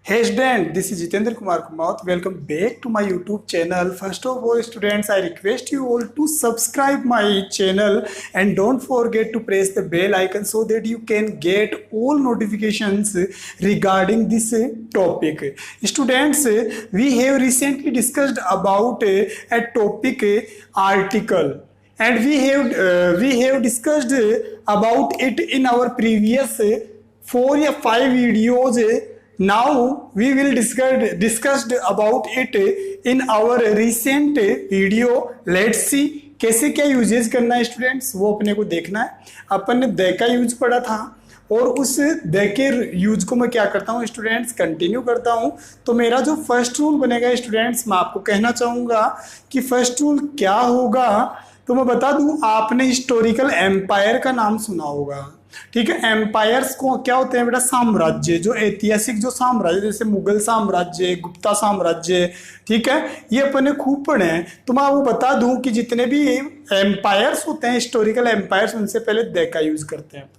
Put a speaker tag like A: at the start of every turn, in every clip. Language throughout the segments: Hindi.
A: Hey student, this is Jitendra Kumar Kumaut. Welcome back to my YouTube channel. First of all, students, I request you all to subscribe my channel and don't forget to press the bell icon so that you can get all notifications regarding this topic. Students, we have recently discussed about a topic article, and we have discussed about it in our previous 4 or 5 videos. Now we will discussed about it in our recent video. Let's see कैसे क्या यूजेस करना है स्टूडेंट्स, वो अपने को देखना है। अपन ने दे का यूज पढ़ा था और उस दे के यूज को मैं क्या करता हूँ स्टूडेंट्स, कंटिन्यू करता हूँ। तो मेरा जो फर्स्ट रूल बनेगा स्टूडेंट्स, मैं आपको कहना चाहूँगा कि फर्स्ट रूल क्या होगा। तो मैं बता दूं, आपने हिस्टोरिकल एम्पायर का नाम सुना होगा, ठीक है। एम्पायर्स को क्या होते हैं बेटा, साम्राज्य, जो ऐतिहासिक जो साम्राज्य, जैसे मुगल साम्राज्य, गुप्ता साम्राज्य, ठीक है, ये अपने खूब पढ़े हैं। तो मैं वो बता दूं कि जितने भी एम्पायर्स होते हैं, हिस्टोरिकल एम्पायर्स, उनसे पहले दे का यूज करते हैं।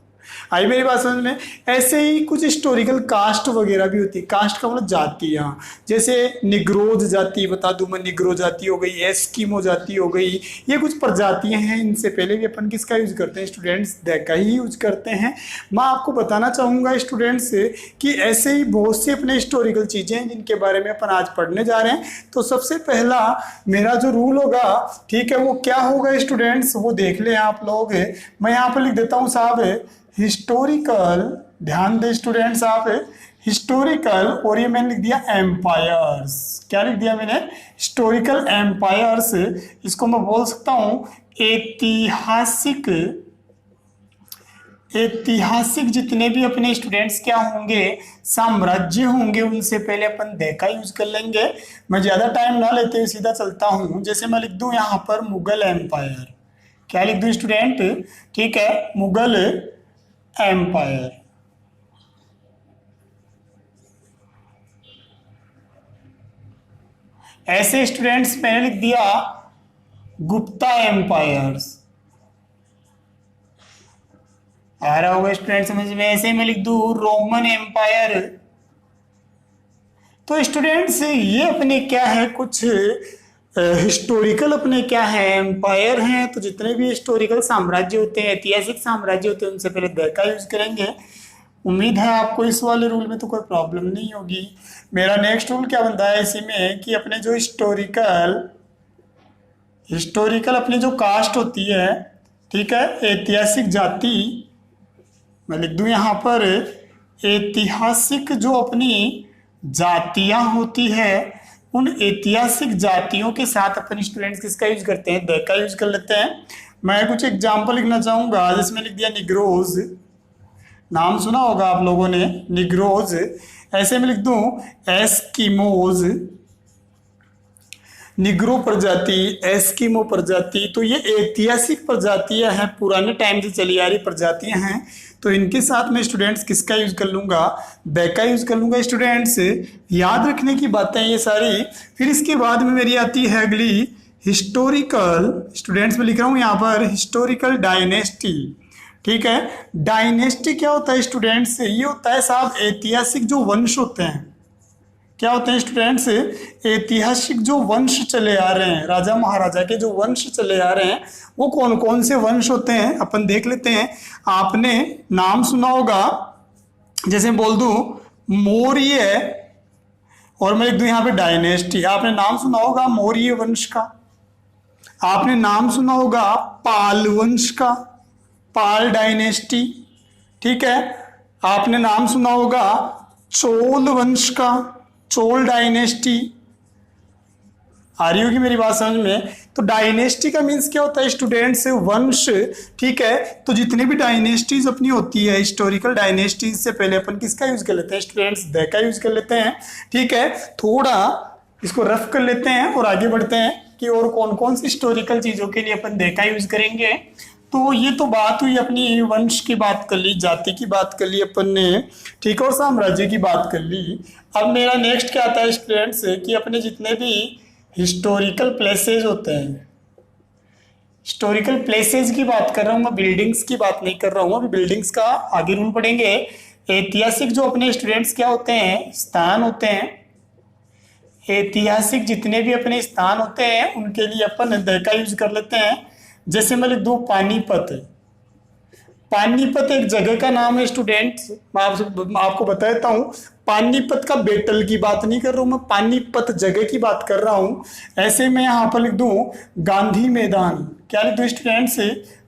A: आई मेरी बात समझ में। ऐसे ही कुछ हिस्टोरिकल कास्ट वगैरह भी होती है। कास्ट का मतलब जातियाँ, जैसे निग्रोज जाति बता दूं मैं, निग्रो जाति हो गई, एस्किमो जाति हो गई, ये कुछ प्रजातियां हैं। इनसे पहले भी अपन किसका यूज करते हैं स्टूडेंट्स, द का ही यूज करते हैं। मैं आपको बताना चाहूँगा स्टूडेंट्स कि ऐसे ही बहुत सी अपने हिस्टोरिकल चीज़ें हैं जिनके बारे में अपन आज पढ़ने जा रहे हैं। तो सबसे पहला मेरा जो रूल होगा, ठीक है, वो क्या होगा स्टूडेंट्स, वो देख लें आप लोग। मैं यहाँ पर लिख देता हूँ साहब हिस्टोरिकल, ध्यान दे स्टूडेंट्स आप, हिस्टोरिकल, और ये मैंने लिख दिया एम्पायर्स। क्या लिख दिया मैंने, हिस्टोरिकल एम्पायर्स। इसको मैं बोल सकता हूं ऐतिहासिक, ऐतिहासिक जितने भी अपने स्टूडेंट्स क्या होंगे, साम्राज्य होंगे, उनसे पहले अपन दे का यूज कर लेंगे। मैं ज्यादा टाइम ना लेते हुए सीधा चलता हूं। जैसे मैं लिख दूं यहां पर मुगल एम्पायर, क्या लिख दूं स्टूडेंट, ठीक है, मुगल एम्पायर। ऐसे स्टूडेंट्स मैंने लिख दिया गुप्ता एम्पायर्स। आ रहा होगा स्टूडेंट समझ में। ऐसे मैं लिख दूं रोमन एम्पायर। तो स्टूडेंट्स ये अपने क्या है, कुछ हिस्टोरिकल अपने क्या है, एम्पायर हैं। तो जितने भी हिस्टोरिकल साम्राज्य होते हैं, ऐतिहासिक साम्राज्य होते हैं, उनसे पहले द का यूज करेंगे। उम्मीद है आपको इस वाले रूल में तो कोई प्रॉब्लम नहीं होगी। मेरा नेक्स्ट रूल क्या बनता है इसी में कि अपने जो हिस्टोरिकल अपनी जो कास्ट होती है, ठीक है, ऐतिहासिक जाति, मैं लिख दूं यहाँ पर ऐतिहासिक जो अपनी जातियां होती है, उन ऐतिहासिक जातियों के साथ अपन स्टूडेंट्स किसका यूज करते हैं, द का यूज कर लेते हैं। मैं कुछ एग्जांपल लिखना चाहूंगा। जैसे मैं लिख दिया निग्रोज, नाम सुना होगा आप लोगों ने, निग्रोज। ऐसे में लिख दूं एस्किमोज, निग्रो प्रजाति, एस्किमो प्रजाति। तो ये ऐतिहासिक प्रजातियां हैं, पुराने टाइम से चली आ रही प्रजातियां हैं। तो इनके साथ में स्टूडेंट्स किसका यूज कर लूंगा, द का यूज कर लूंगा। स्टूडेंट्स याद रखने की बातें ये सारी। फिर इसके बाद में मेरी आती है अगली हिस्टोरिकल, स्टूडेंट्स में लिख रहा हूं यहाँ पर हिस्टोरिकल डायनेस्टी, ठीक है। डायनेस्टी क्या होता है स्टूडेंट्स, ये होता है साहब ऐतिहासिक जो वंश होते हैं। क्या होते हैं स्टूडेंट्स, ऐतिहासिक जो वंश चले आ रहे हैं, राजा महाराजा के जो वंश चले आ रहे हैं, वो कौन कौन से वंश होते हैं अपन देख लेते हैं। आपने नाम सुना होगा, जैसे बोल दूं मौर्य, और मैं लिख दूं यहाँ पे डायनेस्टी। आपने नाम सुना होगा मौर्य वंश का, आपने नाम सुना होगा पाल वंश का, पाल डायनेस्टी, ठीक है। आपने नाम सुना होगा चोल वंश का, चोल डायनेस्टी। आ रही होगी मेरी बात समझ में। तो डायनेस्टी का मीन्स क्या होता है स्टूडेंट्स, वंश, ठीक है। तो जितनी भी डायनेस्टीज अपनी होती है, हिस्टोरिकल डायनेस्टीज से पहले अपन किसका यूज कर लेते हैं स्टूडेंट्स, द का यूज कर लेते हैं, ठीक है। थोड़ा इसको रफ कर लेते हैं और आगे बढ़ते हैं कि और कौन कौन सी हिस्टोरिकल चीजों के लिए अपन द का यूज करेंगे। तो ये तो बात हुई अपनी वंश की बात कर ली, जाति की बात कर ली अपन ने, ठीक है, और साम्राज्य की बात कर ली। अब मेरा नेक्स्ट क्या आता है स्टूडेंट्स कि अपने जितने भी हिस्टोरिकल प्लेसेस होते हैं, हिस्टोरिकल प्लेसेस की बात कर रहा हूँ मैं, बिल्डिंग्स की बात नहीं कर रहा हूँ। अभी बिल्डिंग्स का आगे रूल पढ़ेंगे। ऐतिहासिक जो अपने स्टूडेंट्स क्या होते हैं, स्थान होते हैं। ऐतिहासिक जितने भी अपने स्थान होते हैं उनके लिए अपन द का यूज कर लेते हैं। जैसे मैं लिख दूं पानीपत। पानीपत एक जगह का नाम है स्टूडेंट्स, मैं आपको बता देता हूँ। पानीपत का बैटल की बात नहीं कर रहा हूँ मैं, पानीपत जगह की बात कर रहा हूँ। ऐसे मैं यहाँ पर लिख दूं गांधी मैदान। क्या लिख दूं स्टूडेंट्स,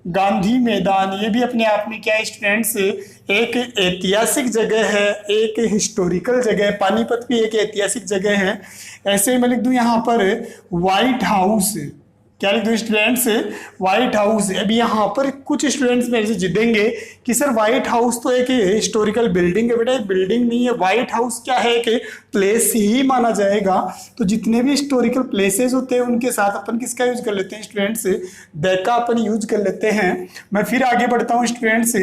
A: गांधी मैदान। ये भी अपने आप में क्या है स्टूडेंट्स, एक ऐतिहासिक जगह है, एक हिस्टोरिकल जगह है। पानीपत भी एक ऐतिहासिक जगह है। ऐसे मैं लिख दूं यहाँ पर व्हाइट हाउस। क्या लिख दो स्टूडेंट्स, व्हाइट हाउस। अभी यहाँ पर कुछ स्टूडेंट्स मेरे से जिदेंगे कि सर व्हाइट हाउस तो एक हिस्टोरिकल बिल्डिंग है। बेटा एक बिल्डिंग नहीं है, व्हाइट हाउस क्या है कि प्लेस ही माना जाएगा। तो जितने भी हिस्टोरिकल प्लेसेस होते हैं उनके साथ अपन किसका यूज कर लेते हैं स्टूडेंट्स, द का अपन यूज कर लेते हैं। मैं फिर आगे बढ़ता हूँ स्टूडेंट्स,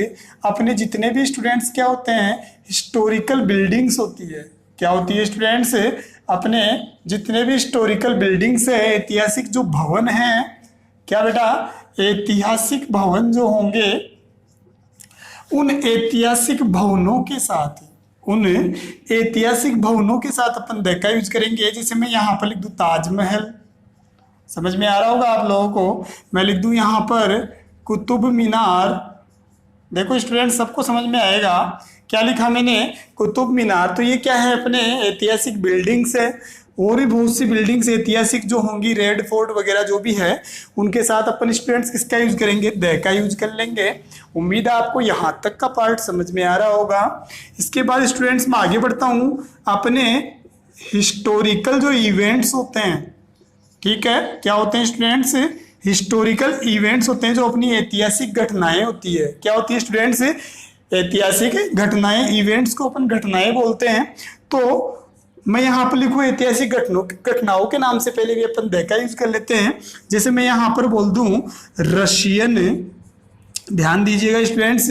A: अपने जितने भी स्टूडेंट्स क्या होते हैं, हिस्टोरिकल बिल्डिंग्स होती है। क्या होती है स्टूडेंट्स, अपने जितने भी हिस्टोरिकल बिल्डिंग्स है, ऐतिहासिक जो भवन हैं, क्या बेटा ऐतिहासिक भवन जो होंगे उन ऐतिहासिक भवनों के साथ, उन ऐतिहासिक भवनों के साथ अपन द का यूज करेंगे। जैसे मैं यहाँ पर लिख दूं ताजमहल, समझ में आ रहा होगा आप लोगों को। मैं लिख दूं यहाँ पर कुतुब मीनार। देखो स्टूडेंट सबको समझ में आएगा क्या लिखा मैंने, कुतुब मीनार। तो ये क्या है, अपने ऐतिहासिक बिल्डिंग्स है। और भी बहुत सी बिल्डिंग्स ऐतिहासिक जो होंगी, रेड फोर्ट वगैरह जो भी है, उनके साथ अपन स्टूडेंट्स किसका यूज करेंगे, द का यूज कर लेंगे। उम्मीद है आपको यहाँ तक का पार्ट समझ में आ रहा होगा। इसके बाद स्टूडेंट्स मैं आगे बढ़ता हूँ, अपने हिस्टोरिकल जो इवेंट्स होते हैं, ठीक है, क्या होते हैं स्टूडेंट्स, हिस्टोरिकल इवेंट्स होते हैं जो अपनी ऐतिहासिक घटनाएं होती है। क्या होती है स्टूडेंट्स, ऐतिहासिक घटनाएं, इवेंट्स को अपन घटनाएं बोलते हैं। तो मैं यहाँ पर लिखूँ ऐतिहासिक घटनाओं के नाम से पहले भी अपन द का यूज कर लेते हैं। जैसे मैं यहाँ पर बोल दूं रशियन, ध्यान दीजिएगा स्टूडेंट्स,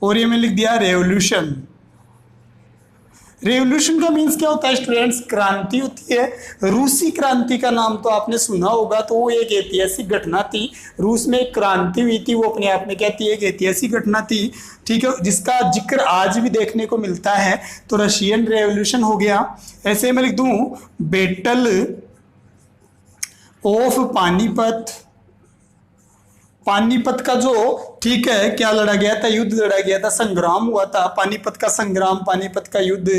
A: और ये मैं लिख दिया रेवोल्यूशन। रेवोल्यूशन का मीन्स क्या होता है स्टूडेंट्स, क्रांति होती है। रूसी क्रांति का नाम तो आपने सुना होगा, तो वो एक ऐतिहासिक घटना थी। रूस में एक क्रांति हुई थी, वो अपने आप में क्या थी, एक ऐतिहासिक घटना थी, ठीक है, जिसका जिक्र आज भी देखने को मिलता है। तो रशियन रेवोल्यूशन हो गया। ऐसे मैं लिख दूं बैटल ऑफ पानीपत। पानीपत का जो, ठीक है, क्या लड़ा गया था, युद्ध लड़ा गया था, संग्राम हुआ था, पानीपत का संग्राम, पानीपत का युद्ध,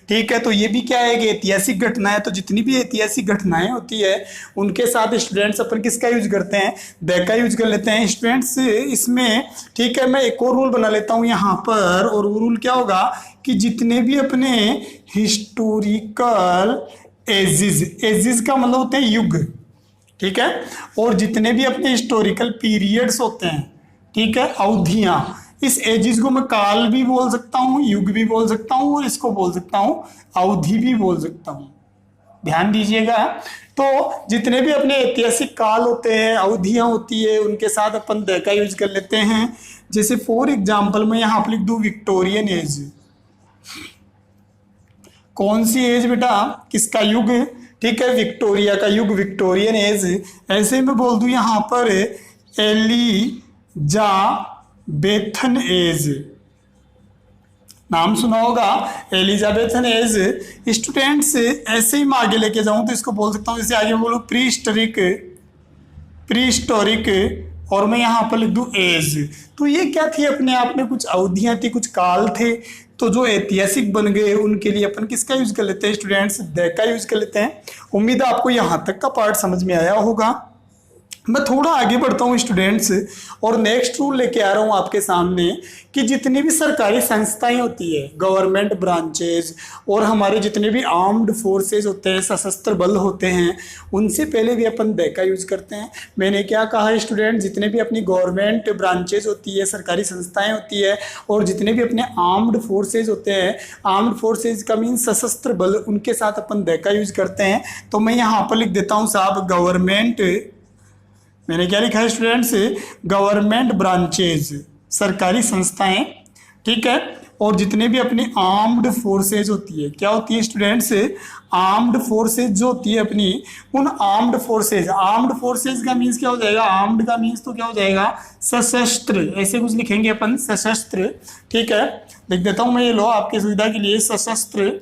A: ठीक है। तो ये भी क्या है, एक ऐतिहासिक घटना है। तो जितनी भी ऐतिहासिक घटनाएं होती है उनके साथ स्टूडेंट्स अपन किसका यूज करते हैं, द का यूज कर लेते हैं स्टूडेंट्स। इसमें ठीक है, मैं एक और रूल बना लेता हूं यहाँ पर, और वो रूल क्या होगा कि जितने भी अपने हिस्टोरिकल एजिज, एजिज का मतलब होते हैं युग, ठीक है, और जितने भी अपने हिस्टोरिकल पीरियड्स होते हैं, ठीक है, अवधियां, इस एजिस को मैं काल भी बोल सकता हूँ, युग भी बोल सकता हूँ, और इसको बोल सकता हूँ अवधि भी बोल सकता हूँ। ध्यान दीजिएगा। तो जितने भी अपने ऐतिहासिक काल होते हैं, अवधियां होती है, उनके साथ अपन द का यूज कर लेते हैं। जैसे फॉर एग्जाम्पल मैं यहाँ पर लिख दूं विक्टोरियन एज। कौन सी एज बेटा, किसका युग, ठीक है, विक्टोरिया का युग, विक्टोरियन एज। ऐसे में बोल दूं यहाँ पर एलिजाबेथन एज, नाम सुना होगा एलिजाबेथन एज। स्टूडेंट्स ऐसे ही मैं आगे लेके जाऊं तो इसको बोल सकता हूं, जैसे आगे बोलूं प्रीहिस्टोरिक, और मैं यहाँ पर लिख दूं एज। तो ये क्या थी, अपने आप में कुछ अवधियां थी, कुछ काल थे। तो जो ऐतिहासिक बन गए उनके लिए अपन किसका यूज कर लेते हैं स्टूडेंट्स, द का यूज कर लेते हैं। उम्मीद है आपको यहाँ तक का पार्ट समझ में आया होगा। मैं थोड़ा आगे बढ़ता हूँ स्टूडेंट्स, और नेक्स्ट रूल लेके आ रहा हूँ आपके सामने कि जितनी भी सरकारी संस्थाएं होती है, गवर्नमेंट ब्रांचेज, और हमारे जितने भी आर्म्ड फोर्सेज होते हैं, सशस्त्र बल होते हैं, उनसे पहले भी अपन द का यूज करते हैं। मैंने क्या कहा स्टूडेंट, जितने भी अपनी गवर्नमेंट ब्रांचेज होती है, सरकारी संस्थाएं होती है, और जितने भी अपने आर्म्ड फोर्सेज होते हैं, आर्म्ड फोर्सेज का मीन सशस्त्र बल, उनके साथ अपन द का यूज करते हैं। तो मैं यहाँ पर लिख देता हूँ साहब गवर्नमेंट, मैंने क्या लिखा है स्टूडेंट्स, गवर्नमेंट ब्रांचेज, सरकारी संस्थाएं, ठीक है, और जितने भी अपनी आर्म्ड फोर्सेज होती है, क्या होती है स्टूडेंट्स, आर्म्ड फोर्सेज जो होती है अपनी, उन आर्म्ड फोर्सेज का मीन्स क्या हो जाएगा, आर्म्ड का मीन्स तो क्या हो जाएगा, सशस्त्र, ऐसे कुछ लिखेंगे अपन, सशस्त्र, ठीक है। लिख देता हूँ मैं, ये लो आपकी सुविधा के लिए, सशस्त्र,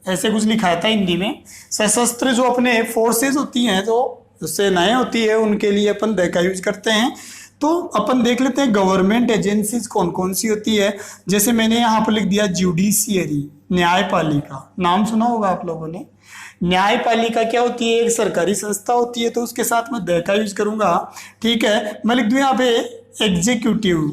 A: ऐसे कुछ लिखा था हिंदी में। सशस्त्र जो अपने फोर्सेज होती हैं, जो सेनाएं होती है, उनके लिए अपन द का यूज करते हैं। तो अपन देख लेते हैं गवर्नमेंट एजेंसीज कौन कौन सी होती है। जैसे मैंने यहाँ पर लिख दिया जुडिशियरी, न्यायपालिका, नाम सुना होगा आप लोगों ने। न्यायपालिका क्या होती है? एक सरकारी संस्था होती है, तो उसके साथ मैं द का यूज करूंगा। ठीक है, मैं लिख दूं यहाँ पे एग्जीक्यूटिव,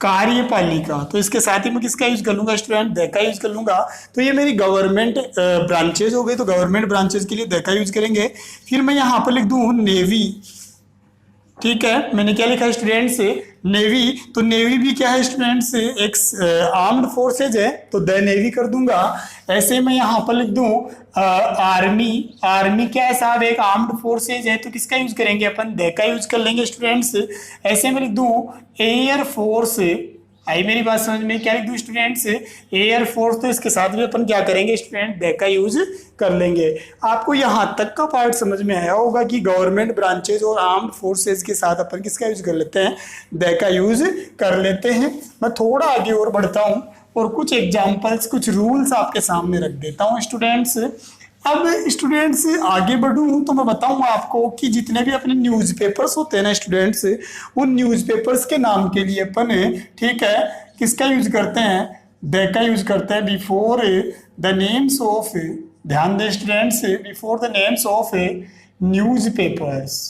A: कार्यपालिका, तो इसके साथ ही मैं किसका यूज कर लूंगा स्टूडेंट? द का यूज कर लूंगा। तो ये मेरी गवर्नमेंट ब्रांचेज हो गई, तो गवर्नमेंट ब्रांचेज के लिए द का यूज करेंगे। फिर मैं यहाँ पर लिख दूं नेवी। ठीक है, मैंने क्या लिखा है स्टूडेंट्स? नेवी। तो नेवी भी क्या है स्टूडेंट्स? एक आर्म्ड फोर्सेज है, तो द नेवी कर दूंगा। ऐसे मैं यहाँ पर लिख दूं आर्मी। आर्मी क्या है साहब? एक आर्म्ड फोर्सेज है, तो किसका यूज करेंगे अपन? द का यूज कर लेंगे स्टूडेंट्स। ऐसे में लिख दूं एयर फोर्स। आई मेरी बात समझ में? क्या लिख दूं स्टूडेंट्स? Air force. तो इसके साथ भी अपन क्या करेंगे स्टूडेंट? द का यूज कर लेंगे। आपको यहाँ तक का पार्ट समझ में आया होगा कि गवर्नमेंट ब्रांचेज और आर्म्ड फोर्सेज के साथ अपन किसका यूज कर लेते हैं? द का यूज कर लेते हैं। मैं थोड़ा आगे और बढ़ता हूँ और कुछ एग्जाम्पल्स, कुछ रूल्स आपके सामने रख देता हूँ स्टूडेंट्स। अब स्टूडेंट्स आगे बढ़ूं तो मैं बताऊंगा आपको कि जितने भी अपने न्यूज़पेपर्स होते हैं ना स्टूडेंट्स, उन न्यूज़पेपर्स के नाम के लिए अपन, ठीक है, किसका यूज करते हैं? द का यूज करते हैं बिफोर द नेम्स ऑफ, ध्यान दें students, before the names of newspapers.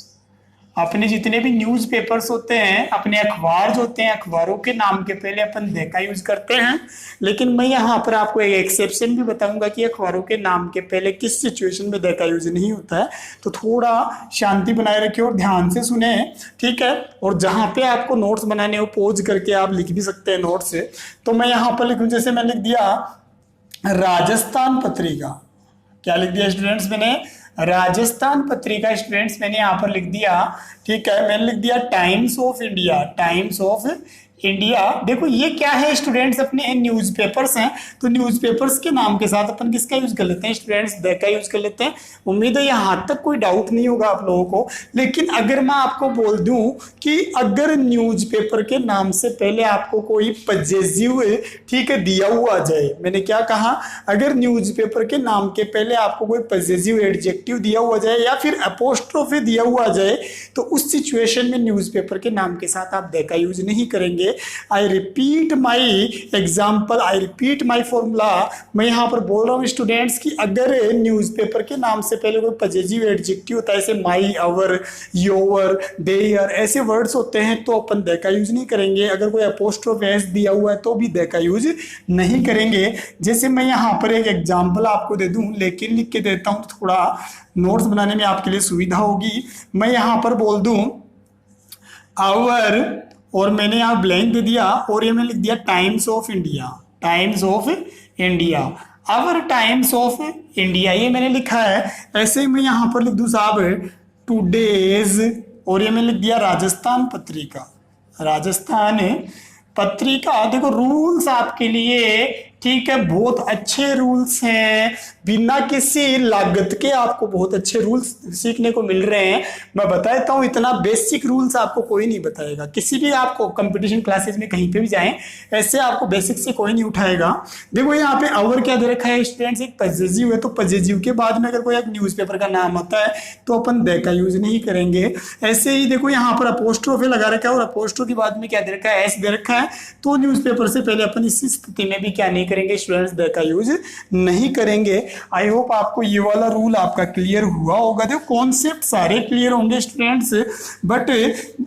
A: अपने जितने भी न्यूज़पेपर्स होते हैं, अपने अखबार जो होते हैं, अखबारों के नाम के पहले अपन द का यूज करते हैं। लेकिन मैं यहाँ पर आपको एक एक्सेप्शन भी बताऊंगा कि अखबारों के नाम के पहले किस सिचुएशन में द का यूज नहीं होता है। तो थोड़ा शांति बनाए रखिए और ध्यान से सुने, ठीक है। और जहाँ पे आपको नोट्स बनाने हो, पोज करके आप लिख भी सकते हैं नोट्स से। तो मैं यहाँ पर लिखूँ, जैसे मैं लिख दिया राजस्थान पत्रिका। क्या लिख दिया स्टूडेंट्स मैंने? राजस्थान पत्रिका। स्टूडेंट्स मैंने यहाँ पर लिख दिया, ठीक है। मैंने लिख दिया Times of India, Times of India. देखो ये क्या है स्टूडेंट्स? अपने न्यूज़पेपर्स हैं, तो न्यूज़पेपर्स के नाम के साथ अपन किसका यूज कर लेते हैं स्टूडेंट्स? द का यूज कर लेते हैं। उम्मीद है यहाँ तक कोई डाउट नहीं होगा आप लोगों को। लेकिन अगर मैं आपको बोल दूं कि अगर न्यूज़पेपर के नाम से पहले आपको कोई पजेसिव, ठीक है, दिया हुआ जाए, मैंने क्या कहा? अगर न्यूज़पेपर के नाम के पहले आपको कोई पजेसिव एडजेक्टिव दिया हुआ जाए या फिर अपोस्ट्रोफी दिया हुआ जाए, तो उस सिचुएशन में न्यूज़पेपर के नाम के साथ आप द का यूज नहीं करेंगे। I repeat my example, I repeat my formula. मैं यहाँ पर बोल रहा हूँ स्टूडेंट्स कि अगर न्यूज़पेपर के नाम से पहले कोई पजेसिव एडजेक्टिव होता है, जैसे माई, अवर, योर, देयर, ऐसे वर्ड्स होते हैं, तो अपन द का यूज नहीं करेंगे। अगर कोई अपोस्ट्रोफी एस दिया हुआ है तो भी द का यूज नहीं करेंगे। जैसे मैं यहाँ पर एक एग्जाम्पल आपको दे दूँ, लेकिन लिख के देता हूँ, थोड़ा नोट्स बनाने में आपके लिए सुविधा होगी। मैं यहाँ पर बोल दूँ आवर, और मैंने यहाँ ब्लैंक दे दिया, और ये मैंने लिख दिया Times of India, Times of India, our Times of India, ये मैंने लिखा है। ऐसे ही मैं यहाँ पर लिख दूँ साहब टुडेज, और ये मैंने लिख दिया राजस्थान पत्रिका, राजस्थान पत्रिका। देखो रूल्स आपके लिए, ठीक है, बहुत अच्छे रूल्स हैं, बिना किसी लागत के आपको बहुत अच्छे रूल्स सीखने को मिल रहे हैं। मैं बता देता हूँ, इतना बेसिक रूल्स आपको कोई नहीं बताएगा। किसी भी आपको कंपटीशन क्लासेस में कहीं पे भी जाएं, ऐसे आपको बेसिक से कोई नहीं उठाएगा। देखो यहाँ पे अवर क्या दे रखा है स्टूडेंट्स? एक पजेसिव है, तो पजेसिव के बाद में अगर कोई एक न्यूज़पेपर का नाम आता है तो अपन द का यूज नहीं करेंगे। ऐसे ही देखो यहाँ पर अपोस्ट्रोफी लगा रखा है, और अपोस्ट्रो के बाद में क्या दे रखा है? एस दे रखा है, तो न्यूज़पेपर से पहले अपन इस स्थिति में भी क्या नहीं करेंगे स्टूडेंट्स? द का यूज नहीं करेंगे। आई होप आपको ये वाला रूल आपका क्लियर हुआ होगा। देखो कॉन्सेप्ट सारे क्लियर होंगे स्टूडेंट्स, बट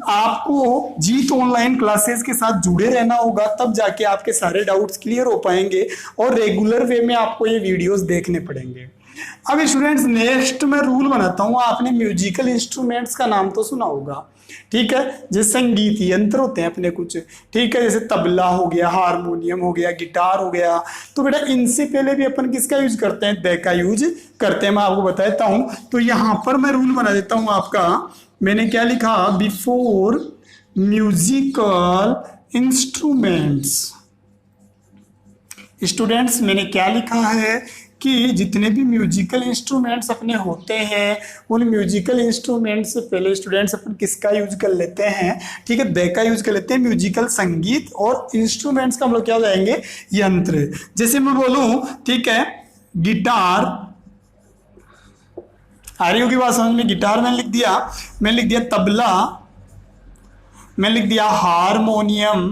A: आपको जीत ऑनलाइन क्लासेस के साथ जुड़े रहना होगा, तब जाके आपके सारे डाउट्स क्लियर हो पाएंगे, और रेगुलर वे में आपको ये वीडियोस देखने पड़ेंगे। अब स्टूडेंट्स नेक्स्ट मैं रूल बनाता हूँ। आपने म्यूजिकल इंस्ट्रूमेंट्स का नाम तो सुना होगा, ठीक है, जैसे संगीत यंत्र होते हैं अपने कुछ, ठीक है, जैसे तबला हो गया, हारमोनियम हो गया, गिटार हो गया। तो बेटा इनसे पहले भी अपन किसका यूज करते हैं? द का यूज करते हैं। मैं आपको बता देता हूँ, तो यहाँ पर मैं रूल बना देता हूँ आपका। मैंने क्या लिखा? Before musical instruments. स्टूडेंट्स मैंने क्या लिखा है कि जितने भी म्यूजिकल इंस्ट्रूमेंट्स अपने होते हैं उन म्यूजिकल इंस्ट्रूमेंट्स से पहले स्टूडेंट्स अपन किसका यूज कर लेते हैं, ठीक है, द का यूज कर लेते हैं। म्यूजिकल संगीत और इंस्ट्रूमेंट्स का हम लोग क्या हो जाएंगे, यंत्र। जैसे मैं बोलूं, ठीक है, गिटार, आ रही होगी बात समझ में, गिटार मैंने लिख दिया तबला, मैंने लिख दिया हारमोनियम।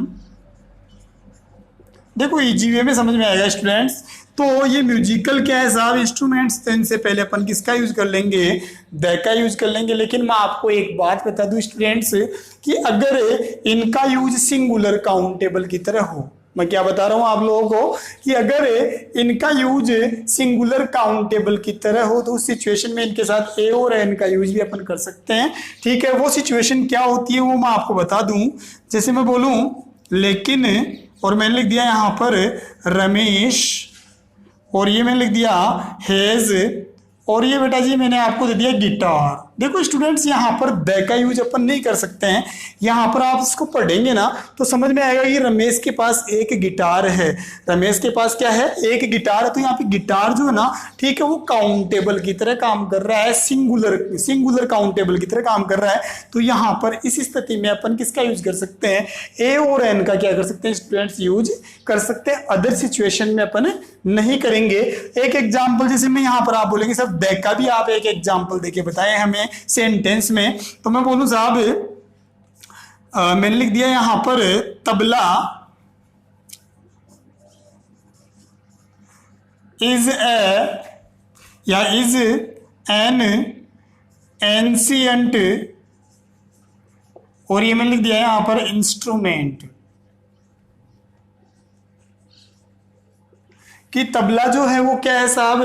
A: देखो इजी वे में समझ में आएगा स्टूडेंट्स। तो ये म्यूजिकल क्या है साहब, इंस्ट्रूमेंट्स, तो इनसे पहले अपन किसका यूज कर लेंगे, द का यूज कर लेंगे। लेकिन मैं आपको एक बात बता दूं स्टूडेंट्स कि अगर इनका यूज सिंगुलर काउंटेबल की तरह हो, मैं क्या बता रहा हूं आप लोगों को कि अगर इनका यूज सिंगुलर काउंटेबल की तरह हो तो उस सिचुएशन में इनके साथ ए और एन का यूज भी अपन कर सकते हैं, ठीक है। वो सिचुएशन क्या होती है वो मैं आपको बता दूं। जैसे मैं बोलूं लेकिन, और मैंने लिख दिया यहां पर रमेश, और ये मैंने लिख दिया हेज, और ये बेटा जी मैंने आपको दे दिया गिटार। देखो स्टूडेंट्स यहाँ पर द का यूज अपन नहीं कर सकते हैं। यहाँ पर आप इसको पढ़ेंगे ना तो समझ में आएगा कि रमेश के पास एक गिटार है, रमेश के पास क्या है, एक गिटार है। तो यहाँ पे गिटार जो है ना, ठीक है, वो काउंटेबल की तरह काम कर रहा है, सिंगुलर काउंटेबल की तरह काम कर रहा है। तो यहाँ पर इस स्थिति में अपन किसका यूज कर सकते हैं, ए और एन का क्या कर सकते हैं स्टूडेंट्स, यूज कर सकते हैं। अदर सिचुएशन में अपन नहीं करेंगे। एक एग्जाम्पल जैसे मैं यहाँ पर आप बोलेंगे सर द का भी आप एक एग्जाम्पल देके बताएं हमें सेंटेंस में, तो मैं बोलूं साहब मैंने लिख दिया यहां पर तबला इज ए या इज एन एंशियंट, और ये मैंने लिख दिया यहां पर इंस्ट्रूमेंट, कि तबला जो है वो क्या है साहब,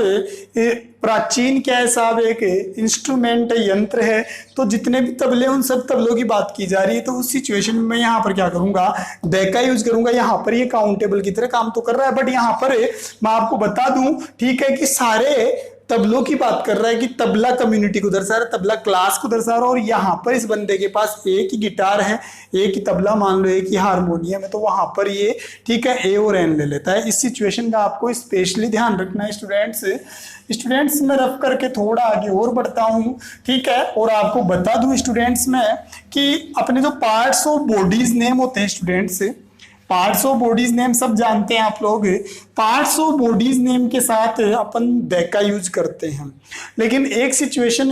A: प्राचीन क्या है साहब, एक इंस्ट्रूमेंट यंत्र है। तो जितने भी तबले उन सब तबलों की बात की जा रही है। तो उस सिचुएशन में मैं यहाँ पर क्या करूंगा, द का यूज करूंगा। यहाँ पर ये काउंटेबल की तरह काम तो कर रहा है, बट यहाँ पर मैं आपको बता दूं, ठीक है, कि सारे तबलों की बात कर रहा है, कि तबला कम्युनिटी को दर्शा रहा है, तबला क्लास को दर्शा रहा है। और यहाँ पर इस बंदे के पास एक ही गिटार है, एक ही तबला मान लो, एक ही हारमोनियम है। तो वहां पर ये, ठीक है, ए और एन ले लेता है। इस सिचुएशन का आपको स्पेशली ध्यान रखना है स्टूडेंट्स। मैं रफ करके थोड़ा आगे और बढ़ता हूँ, ठीक है, और आपको बता दूं स्टूडेंट्स में कि अपने जो पार्ट्स ऑफ बॉडीज नेम होते हैं students, parts of bodies name सब जानते हैं आप लोग। पार्ट्स ऑफ बॉडीज नेम के साथ अपन द का यूज करते हैं, लेकिन एक सिचुएशन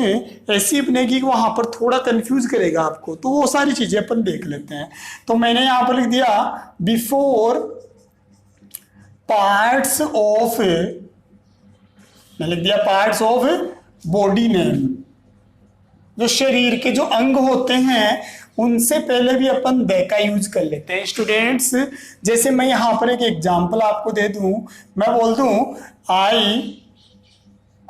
A: ऐसी बनेगी कि वहां पर थोड़ा कंफ्यूज करेगा आपको। तो वो सारी चीजें अपन देख लेते हैं। तो मैंने यहां पर लिख दिया बिफोर पार्ट्स ऑफ, मैंने लिख दिया पार्ट्स ऑफ बॉडी नेम, जो शरीर के जो अंग होते हैं उनसे पहले भी अपन द का यूज कर लेते हैं स्टूडेंट्स। जैसे मैं यहाँ पर एक एग्जांपल आपको दे दूं, मैं बोल दूं आई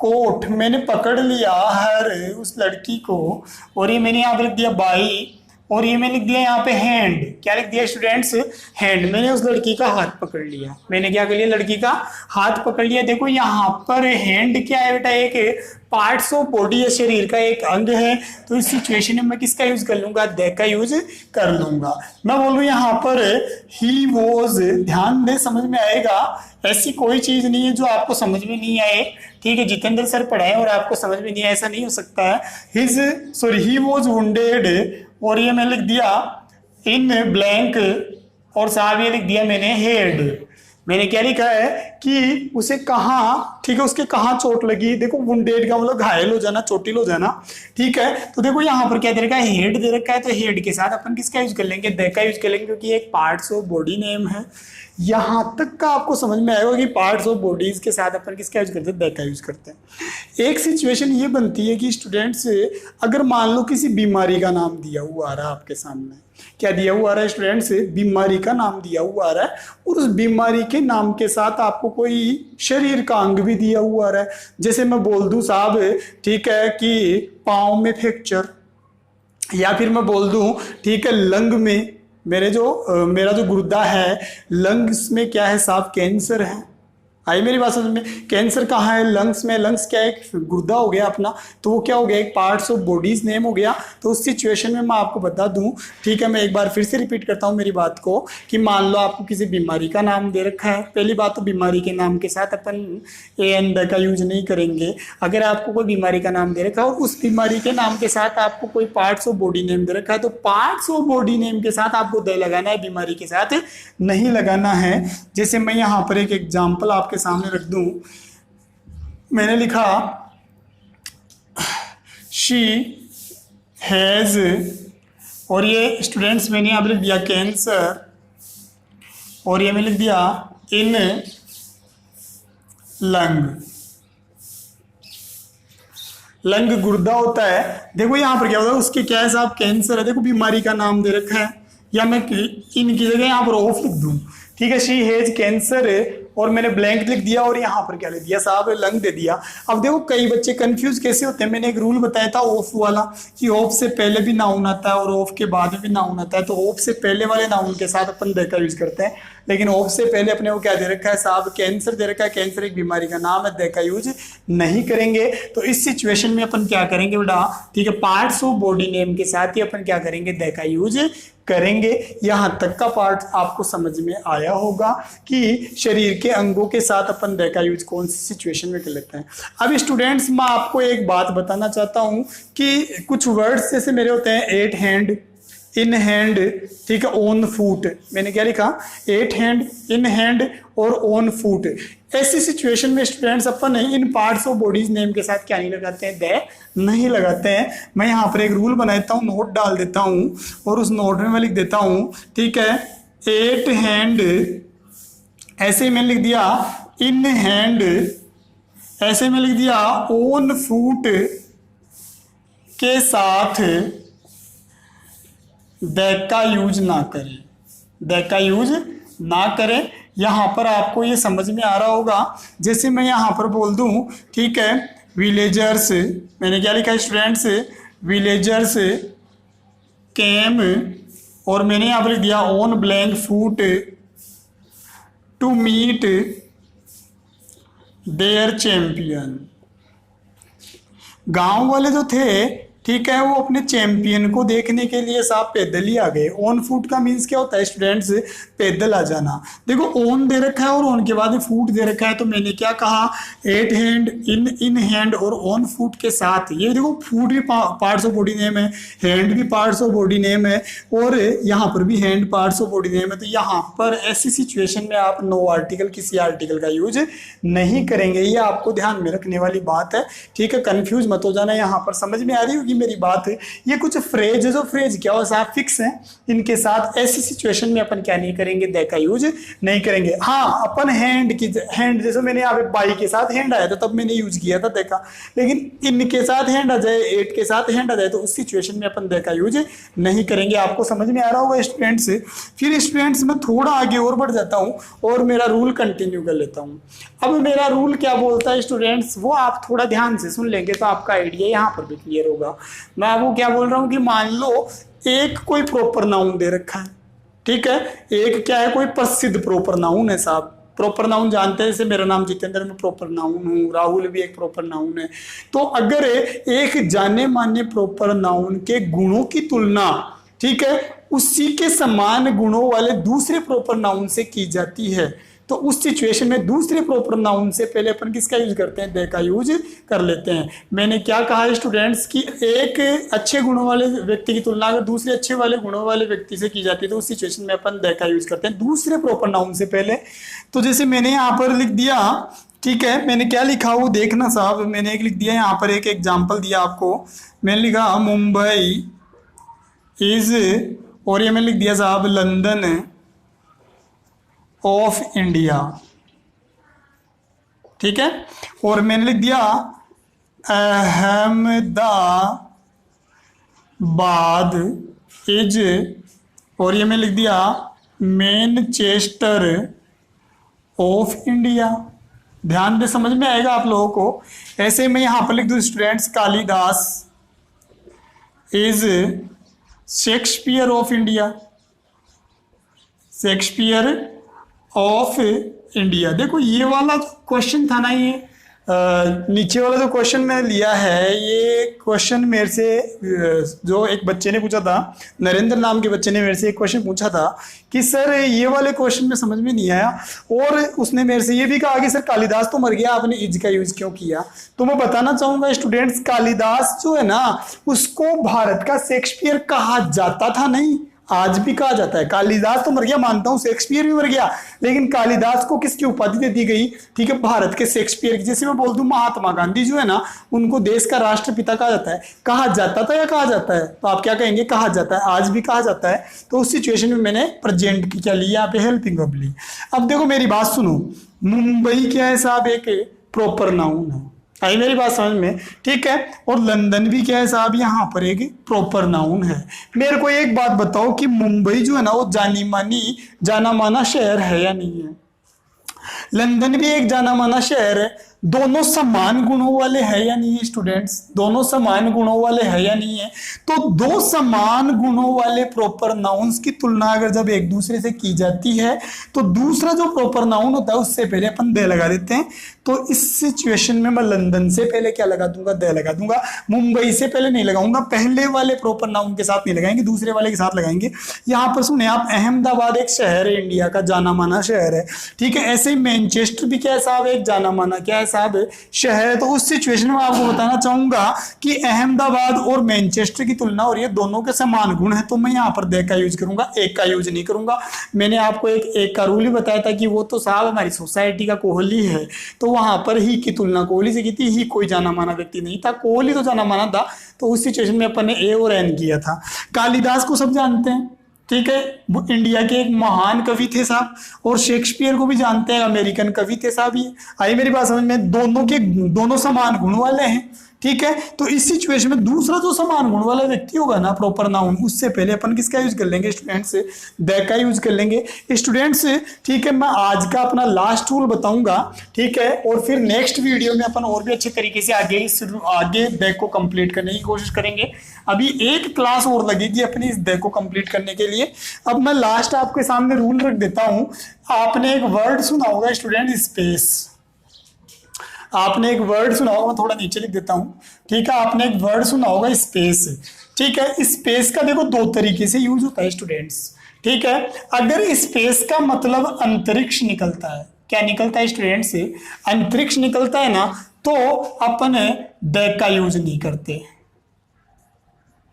A: कोट, मैंने पकड़ लिया हर उस लड़की को, और ये मैंने यहाँ पर लिख दिया बाई, और ये मैंने लिख दिया यहाँ पे हैंड। क्या लिख दिया स्टूडेंट्स, हैंड। मैंने उस लड़की का हाथ पकड़ लिया, मैंने क्या कर लिया, लड़की का हाथ पकड़ लिया। देखो यहाँ पर हैंड क्या है बेटा, एक पार्ट्स ऑफ बॉडी या शरीर का एक अंग है। तो इस सिचुएशन में मैं किसका यूज कर लूंगा, द का यूज कर लूंगा। मैं बोलूँ यहाँ पर ही वॉज, ध्यान दे, समझ में आएगा। ऐसी कोई चीज नहीं है जो आपको समझ में नहीं आए, ठीक है। जितेंद्र सर पढ़ाए और आपको समझ में नहीं आए, ऐसा नहीं हो सकता है। ही वॉज वुंडेड, और ये मैंने लिख दिया इन ब्लैंक, और साहब ये लिख दिया मैंने हेड। मैंने क्या लिखा है कि उसे कहाँ, ठीक है, उसके कहाँ चोट लगी। देखो वुंडेड का मतलब घायल हो जाना, चोटिल हो जाना, ठीक है। तो देखो यहाँ पर क्या दे रखा है, हेड दे रखा है। तो हेड के साथ अपन किसका यूज कर लेंगे, द का यूज कर लेंगे, क्योंकि एक पार्ट्स ऑफ बॉडी नेम है। यहां तक का आपको समझ में आएगा कि पार्ट्स ऑफ बॉडीज के साथ अपन किसका यूज करते हैं, द का यूज करते हैं। एक सिचुएशन ये बनती है कि स्टूडेंट्स, अगर मान लो किसी बीमारी का नाम दिया हुआ आ रहा है आपके सामने, क्या दिया हुआ आ रहा है स्टूडेंट्स, बीमारी का नाम दिया हुआ आ रहा है, और उस बीमारी के नाम के साथ आपको कोई शरीर का अंग भी दिया हुआ आ रहा है। जैसे मैं बोल दूं साहब, ठीक है, कि पाँव में फ्रैक्चर, या फिर मैं बोल दूं, ठीक है, लंग में, मेरा जो गुर्दा है, लंग्स में क्या है साहब, कैंसर है, आई मेरी बात समझ में? कैंसर कहाँ है? लंग्स में। लंग्स क्या है? एक गुर्दा हो गया अपना, तो वो क्या हो गया? एक पार्ट्स ऑफ बॉडीज नेम हो गया। तो उस सिचुएशन में मैं आपको बता दूं, ठीक है, मैं एक बार फिर से रिपीट करता हूं मेरी बात को, कि मान लो आपको किसी बीमारी का नाम दे रखा है। पहली बात तो बीमारी के नाम के साथ अपन ए एन द का यूज नहीं करेंगे। अगर आपको कोई बीमारी का नाम दे रखा है और उस बीमारी के नाम के साथ आपको कोई पार्ट्स ऑफ बॉडी नेम दे रखा है, तो पार्ट्स ऑफ बॉडी नेम के साथ आपको द लगाना है, बीमारी के साथ नहीं लगाना है। जैसे मैं यहाँ पर एक एग्जाम्पल आपके सामने रख दूं, मैंने लिखा शी हैज, और ये स्टूडेंट्स मैंने यहाँ पर लिख दिया कैंसर, और ये मैंने लिख दिया इन लंग। लंग गुर्दा होता है। देखो यहाँ पर क्या होता है, उसके क्या है साहब? कैंसर है। देखो बीमारी का नाम दे रखा है, या मैं इनकी जगह यहाँ पर ऑफ लिख दूं, ठीक है, शी हेज कैंसर है, और मैंने ब्लैंक लिख दिया, और यहाँ पर क्या लिख दिया साहब? लंग दे दिया। अब देखो कई बच्चे कंफ्यूज कैसे होते हैं। मैंने एक रूल बताया था ऑफ वाला, कि ऑफ से पहले भी नाउन आता है और ऑफ के बाद में भी नाउन आता है। तो ऑफ से पहले वाले नाउन के साथ अपन द का यूज करते हैं, लेकिन ऑफ से पहले अपने को क्या दे रखा है साहब? कैंसर दे रखा है। कैंसर एक बीमारी का नाम है, द का यूज नहीं करेंगे। तो इस सिचुएशन में अपन क्या करेंगे बेटा? ठीक है, पार्ट्स ऑफ बॉडी नेम के साथ ही अपन क्या करेंगे? द का यूज करेंगे। यहां तक का पार्ट आपको समझ में आया होगा कि शरीर के अंगों के साथ अपन द का यूज कौन सी सिचुएशन में कर लेते हैं। अब स्टूडेंट्स मैं आपको एक बात बताना चाहता हूं कि कुछ वर्ड्स जैसे मेरे होते हैं एट हैंड, इन हैंड, ठीक है, ऑन फूट। मैंने क्या लिखा? एट हैंड, इन हैंड और ऑन फूट। ऐसी सिचुएशन में students upon in parts of bodies name के साथ क्या नहीं लगाते हैं? द नहीं लगाते हैं। मैं यहाँ पर एक रूल बनाता हूँ, नोट डाल देता हूँ, और उस नोट में मैं लिख देता हूँ, ठीक है, एट हैंड, ऐसे ही मैंने लिख दिया इन हैंड, ऐसे में लिख दिया ऑन फूट के साथ द का यूज ना करें, द का यूज ना करें। यहां पर आपको ये समझ में आ रहा होगा। जैसे मैं यहां पर बोल दूं, ठीक है, विलेजर्स, मैंने क्या लिखा स्टूडेंट्स? विलेजर्स केम, और मैंने यहां पर लिख दिया on blank foot to meet their champion. गांव वाले जो थे, ठीक है, वो अपने चैंपियन को देखने के लिए साहब पैदल ही आ गए। ऑन फूट का मीन्स क्या होता है स्टूडेंट्स? पैदल आ जाना। देखो ऑन दे रखा है और ऑन के बाद फूट दे रखा है, तो मैंने क्या कहा? एट हैंड, इन हैंड और ऑन फूट के साथ। ये देखो फूट भी पार्ट्स ऑफ बॉडी नेम है, हैंड भी पार्ट्स ऑफ बॉडी नेम है, और यहाँ पर भी hand parts of body name है। तो यहाँ पर ऐसी सिचुएशन में आप नो आर्टिकल, किसी आर्टिकल का यूज नहीं करेंगे। ये आपको ध्यान में रखने वाली बात है, ठीक है, कंफ्यूज मत हो जाना। यहाँ पर समझ में आ रही होगी मेरी बात है। ये कुछ फ्रेज है, जो फ्रेज क्या हो साहब? फिक्स है। इनके साथ ऐसी सिचुएशन में अपन क्या नहीं करेंगे? द का यूज नहीं करेंगे। हाँ, अपन हैंड की, हैंड जैसे मैंने यहाँ पे बाई के साथ हैंड आया था तब मैंने यूज किया था द का, लेकिन इनके साथ हैंड आ जाए, एट के साथ हैंड आ जाए, तो उस सिचुएशन में अपन द का यूज नहीं करेंगे। आपको समझ में आ रहा होगा स्टूडेंट्स। फिर स्टूडेंट्स मैं थोड़ा आगे और बढ़ जाता हूँ और मेरा रूल कंटिन्यू कर लेता हूँ। अब मेरा रूल क्या बोलता है स्टूडेंट्स, वो आप थोड़ा ध्यान से सुन लेंगे तो आपका आइडिया यहाँ पर भी क्लियर होगा। मैं आपको क्या बोल रहा हूँ कि मान लो एक कोई प्रॉपर नाउन दे रखा है, ठीक है, एक क्या है? कोई प्रसिद्ध प्रॉपर नाउन है साहब। प्रॉपर नाउन जानते हैं, जैसे मेरा नाम जितेंद्र, मैं प्रॉपर नाउन हूँ, राहुल भी एक प्रॉपर नाउन है। तो अगर एक जाने माने प्रॉपर नाउन के गुणों की तुलना, ठीक है, उसी के समान गुणों वाले दूसरे प्रॉपर नाउन से की जाती है, तो उस सिचुएशन में दूसरे प्रॉपर नाउन से पहले अपन किसका यूज करते हैं? द का यूज कर लेते हैं। मैंने क्या कहा स्टूडेंट्स कि एक अच्छे गुणों वाले व्यक्ति की तुलना अगर दूसरे अच्छे वाले गुणों वाले व्यक्ति से की जाती है, तो उस सिचुएशन में अपन द का यूज करते हैं दूसरे प्रॉपर नाउन से पहले। तो जैसे मैंने यहाँ पर लिख दिया, ठीक है, मैंने क्या लिखा वो देखना साहब। मैंने एक लिख दिया यहाँ पर, एक एग्जाम्पल दिया आपको। मैंने लिखा मुंबई इज, और ये मैंने लिख दिया साहब लंदन ऑफ इंडिया, ठीक है, और मैंने लिख दिया अहमदाबाद इज, और ये मैंने लिख दिया मैनचेस्टर ऑफ इंडिया। ध्यान दे, समझ में आएगा आप लोगों को। ऐसे मैं यहां पर लिख दूं students, Kalidas is Shakespeare of India, Shakespeare of India. देखो ये वाला जो क्वेश्चन था ना, ये नीचे वाला जो क्वेश्चन मैंने लिया है, ये क्वेश्चन मेरे से जो एक बच्चे ने पूछा था, नरेंद्र नाम के बच्चे ने मेरे से एक क्वेश्चन पूछा था कि सर ये वाले क्वेश्चन में समझ में नहीं आया, और उसने मेरे से ये भी कहा कि सर कालिदास तो मर गया, आपने इज का यूज क्यों किया। तो मैं बताना चाहूंगा स्टूडेंट्स, कालिदास जो है ना, उसको भारत का शेक्सपियर कहा जाता था, नहीं आज भी कहा जाता है। कालिदास तो मर गया मानता हूं, शेक्सपियर भी मर गया, लेकिन कालिदास को किसकी उपाधि दे दी गई, ठीक है, भारत के शेक्सपियर की। जैसे मैं बोल दूं महात्मा गांधी जो है ना, उनको देश का राष्ट्रपिता कहा जाता है। कहा जाता था या कहा जाता है, तो आप क्या कहेंगे, कहा जाता है, आज भी कहा जाता है। तो उस सिचुएशन में मैंने प्रेजेंट की क्या ली, यहाँ पे हेल्पिंग वर्ब ली। अब देखो मेरी बात सुनो, मुंबई क्या है साहब, एक प्रॉपर नाउन है, आई मेरी बात समझ में, ठीक है। और लंदन भी क्या है साहब, यहाँ पर एक प्रॉपर नाउन है। मेरे को एक बात बताओ कि मुंबई जो है ना, वो जाना माना शहर है या नहीं है। लंदन भी एक जाना माना शहर है। दोनों समान गुणों वाले हैं या नहीं है स्टूडेंट्स, दोनों समान गुणों वाले हैं या नहीं है। तो दो समान गुणों वाले प्रॉपर नाउन्स की तुलना अगर जब एक दूसरे से की जाती है, तो दूसरा जो प्रॉपर नाउन होता है उससे पहले अपन दे लगा देते हैं। तो इस सिचुएशन में मैं लंदन से पहले क्या लगा दूंगा, दे लगा दूंगा। मुंबई से पहले नहीं लगाऊंगा, पहले वाले प्रॉपर नाउन के साथ नहीं लगाएंगे, दूसरे वाले के साथ लगाएंगे। यहाँ पर सुने आप, अहमदाबाद एक शहर है, इंडिया का जाना माना शहर है, ठीक है। ऐसे ही मैनचेस्टर भी क्या है साहब, एक जाना माना क्या है साहब, शहर है। तो उस सिचुएशन में आपको बताना चाहूंगा कि अहमदाबाद और मैनचेस्टर की तुलना हो रही है, दोनों के समान गुण है, तो मैं यहाँ पर दे का यूज करूंगा, एक का यूज नहीं करूंगा। मैंने आपको एक का रूल ही बताया था कि वो तो साहब हमारी सोसाइटी का कोहली है, तो वहां पर ही की तुलना कोहली से की थी। ही कोई जाना माना व्यक्ति नहीं था, कोहली तो जाना माना था। तो उस सिचुएशन में अपन ने ए और एन किया था। कालिदास को सब जानते हैं, ठीक है, वो इंडिया के एक महान कवि थे साहब, और शेक्सपियर को भी जानते हैं, अमेरिकन कवि थे साहब। ये आई मेरी बात समझ में, दोनों समान गुण वाले हैं, ठीक है। तो इस सिचुएशन में दूसरा जो समान गुण वाला व्यक्ति होगा ना, प्रॉपर नाउन, उससे पहले अपन किसका यूज कर लेंगे स्टूडेंट्स, द का यूज कर लेंगे स्टूडेंट्स, ठीक है। मैं आज का अपना लास्ट रूल बताऊंगा, ठीक है, और फिर नेक्स्ट वीडियो में अपन और भी अच्छे तरीके से आगे द को कंप्लीट करने की कोशिश करेंगे। अभी एक क्लास और लगेगी अपनी इस द को कंप्लीट करने के लिए। अब मैं लास्ट आपके सामने रूल रख देता हूं। आपने एक वर्ड सुना होगा स्टूडेंट, स्पेस। आपने एक वर्ड सुना होगा, मैं थोड़ा नीचे लिख देता हूं, ठीक है। आपने एक वर्ड सुना होगा स्पेस, ठीक है। स्पेस का देखो दो तरीके से यूज होता है स्टूडेंट्स, ठीक है। अगर स्पेस का मतलब अंतरिक्ष निकलता है, क्या निकलता है स्टूडेंट्स, अंतरिक्ष निकलता है ना, तो अपन द का यूज नहीं करते,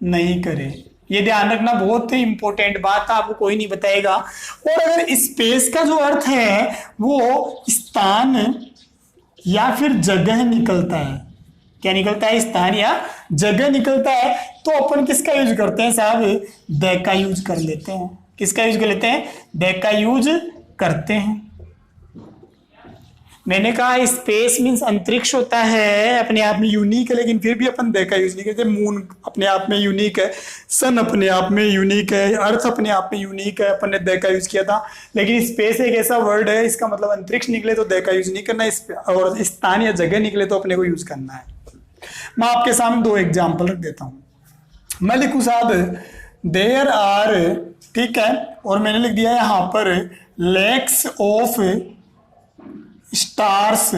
A: नहीं करें। ये ध्यान रखना, बहुत ही इंपॉर्टेंट बात है, आपको कोई नहीं बताएगा। और अगर स्पेस का जो अर्थ है वो स्थान या फिर जगह निकलता है, क्या निकलता है, स्थान या जगह निकलता है, तो अपन किसका यूज करते हैं साहब, द का यूज कर लेते हैं। किसका यूज कर लेते हैं, द का यूज करते हैं। मैंने कहा स्पेस मीन्स अंतरिक्ष होता है, अपने आप में यूनिक है, लेकिन फिर भी अपन द का यूज नहीं करते। मून अपने आप में यूनिक है, सन अपने आप में यूनिक है, अर्थ अपने आप में यूनिक है, अपन ने द का यूज किया था। लेकिन स्पेस एक ऐसा वर्ड है, इसका मतलब अंतरिक्ष निकले तो द का यूज नहीं करना, और स्थान या जगह निकले तो अपने को यूज करना है। मैं आपके सामने दो एग्जाम्पल रख देता हूं। मैं लिखूं साहब देयर आर, ठीक है, और मैंने लिख दिया यहाँ पर लैक्स ऑफ स्टार्स,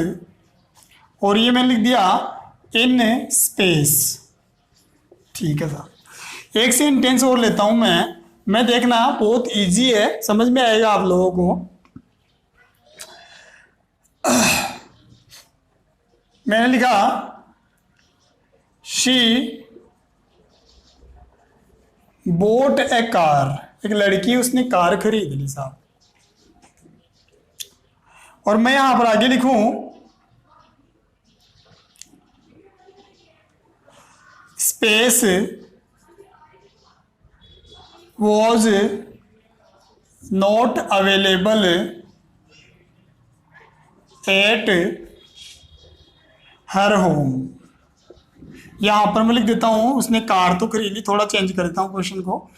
A: और ये मैंने लिख दिया इन स्पेस, ठीक है साहब। एक सेंटेंस और लेता हूं मैं देखना बहुत इजी है, समझ में आएगा आप लोगों को। मैंने लिखा शी बोट ए कार, एक लड़की उसने कार खरीद ली साहब। और मैं यहां पर आगे लिखूं space was not available at her home. यहां पर मैं लिख देता हूं उसने कार तो खरीदी, थोड़ा चेंज कर देता हूं क्वेश्चन को,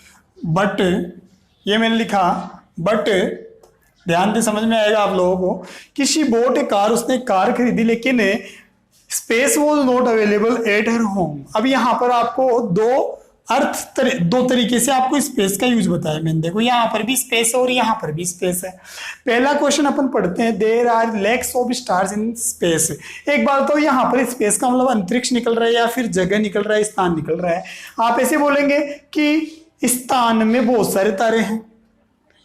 A: बट ये मैंने लिखा बट, ध्यान से समझ में आएगा आप लोगों को कि शी बोट ए कार, उसने कार खरीदी, लेकिन space was not available at her home. अब यहाँ पर आपको दो दो तरीके से आपको स्पेस का यूज बताया मैंने। देखो यहाँ पर भी स्पेस है और यहाँ पर भी स्पेस है। पहला क्वेश्चन अपन पढ़ते हैं, there are lakhs of stars in space. एक बात तो यहाँ पर स्पेस का मतलब अंतरिक्ष निकल रहा है या फिर जगह निकल रहा है, स्थान निकल रहा है। आप ऐसे बोलेंगे कि स्थान में बहुत सारे तारे हैं,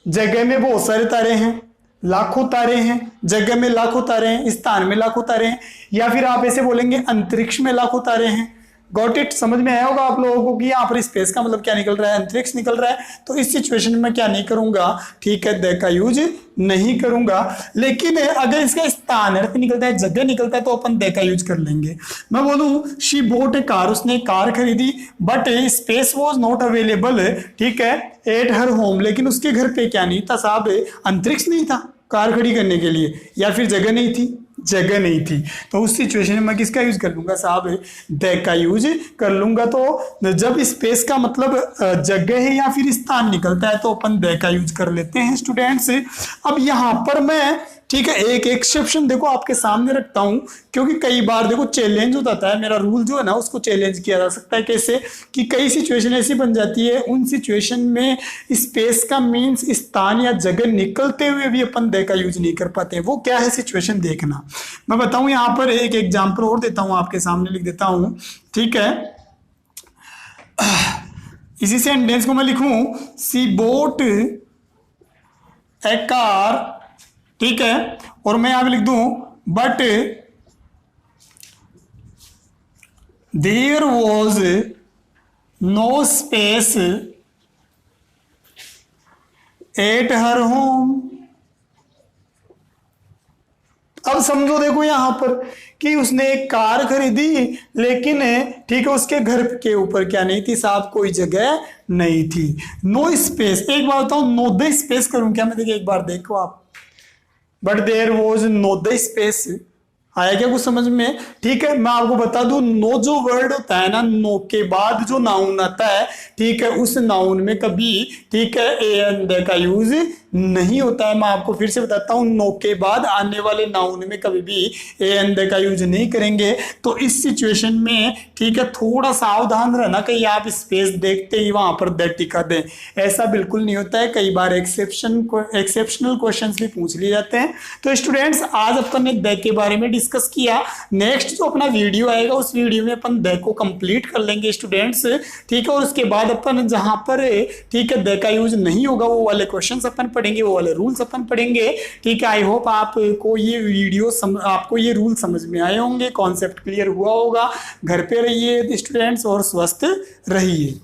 A: जगह में बहुत सारे तारे हैं, लाखों तारे हैं, जगह में लाखों तारे हैं, स्थान में लाखों तारे हैं, या फिर आप ऐसे बोलेंगे अंतरिक्ष में लाखों तारे हैं। Got it? समझ में आया होगा आप लोगों को कि यहाँ पर स्पेस का मतलब क्या निकल रहा है, अंतरिक्ष निकल रहा है। तो इस सिचुएशन में क्या नहीं करूंगा, ठीक है, द का यूज नहीं करूंगा। लेकिन अगर इसका स्थान अर्थ निकलता है, जगह निकलता है, तो अपन द का यूज कर लेंगे। मैं बोलूं शी बोट ए कार, उसने कार खरीदी, but space was not available, ठीक है, एट हर होम, लेकिन उसके घर पे क्या नहीं था साहब, अंतरिक्ष नहीं था कार खड़ी करने के लिए, या फिर जगह नहीं थी, जगह नहीं थी। तो उस सिचुएशन में मैं किसका यूज कर लूंगा साहब, द का यूज कर लूंगा। तो जब स्पेस का मतलब जगह है या फिर स्थान निकलता है तो अपन द का यूज कर लेते हैं स्टूडेंट्स। अब यहां पर मैं, ठीक है, एक एक्सेप्शन देखो आपके सामने रखता हूं, क्योंकि कई बार देखो चैलेंज हो जाता है, मेरा रूल जो है ना उसको चैलेंज किया जा सकता है। कैसे कि कई सिचुएशन ऐसी बन जाती है, उन सिचुएशन में स्पेस का मीन्स स्थान या जगह निकलते हुए भी अपन द का यूज नहीं कर पाते। वो क्या है सिचुएशन देखना, मैं बताऊं। यहां पर एक एग्जाम्पल और देता हूं, आपके सामने लिख देता हूं, ठीक है। इसी सेंटेंस को मैं लिखूं, सी बोट ए कार, ठीक है, और मैं यहां पे लिख दूं but there was no space at her home. अब समझो देखो यहां पर कि उसने एक कार खरीदी, लेकिन ठीक है उसके घर के ऊपर क्या नहीं थी साहब, कोई जगह नहीं थी, नो स्पेस। एक बार बताऊं, नो द स्पेस करूं क्या मैं? देखिए एक बार देखो आप, but there was no the space. आया क्या कुछ समझ में? ठीक है, मैं आपको बता दूं, नो जो वर्ड होता है ना, नो के बाद जो नाउन आता है, ठीक है, उस नाउन में कभी, ठीक है, ए एंड द का यूज नहीं होता है। मैं आपको फिर से बताता हूं, नो के बाद आने वाले नाउन में कभी भी ए एंड द का यूज नहीं करेंगे। तो इस सिचुएशन में, ठीक है, थोड़ा सावधान रहना, कहीं आप स्पेस देखते ही वहां पर द टिका दें, ऐसा बिल्कुल नहीं होता है। कई बार एक्सेप्शनल क्वेश्चंस भी पूछ लिए जाते हैं। तो स्टूडेंट्स, आज अपन ने द के बारे में डिस्कस किया। नेक्स्ट जो अपना वीडियो आएगा उस वीडियो में अपन द को कंप्लीट कर लेंगे स्टूडेंट्स, ठीक है, और उसके बाद अपन जहां पर, ठीक है, द का यूज नहीं होगा वो वाले क्वेश्चंस अपन पढ़ेंगे, वो वाले रूल्स अपन पढ़ेंगे, ठीक है। आई होप आपको ये वीडियो आपको ये रूल समझ में आए होंगे, कॉन्सेप्ट क्लियर हुआ होगा। घर पे रहिए स्टूडेंट्स और स्वस्थ रहिए।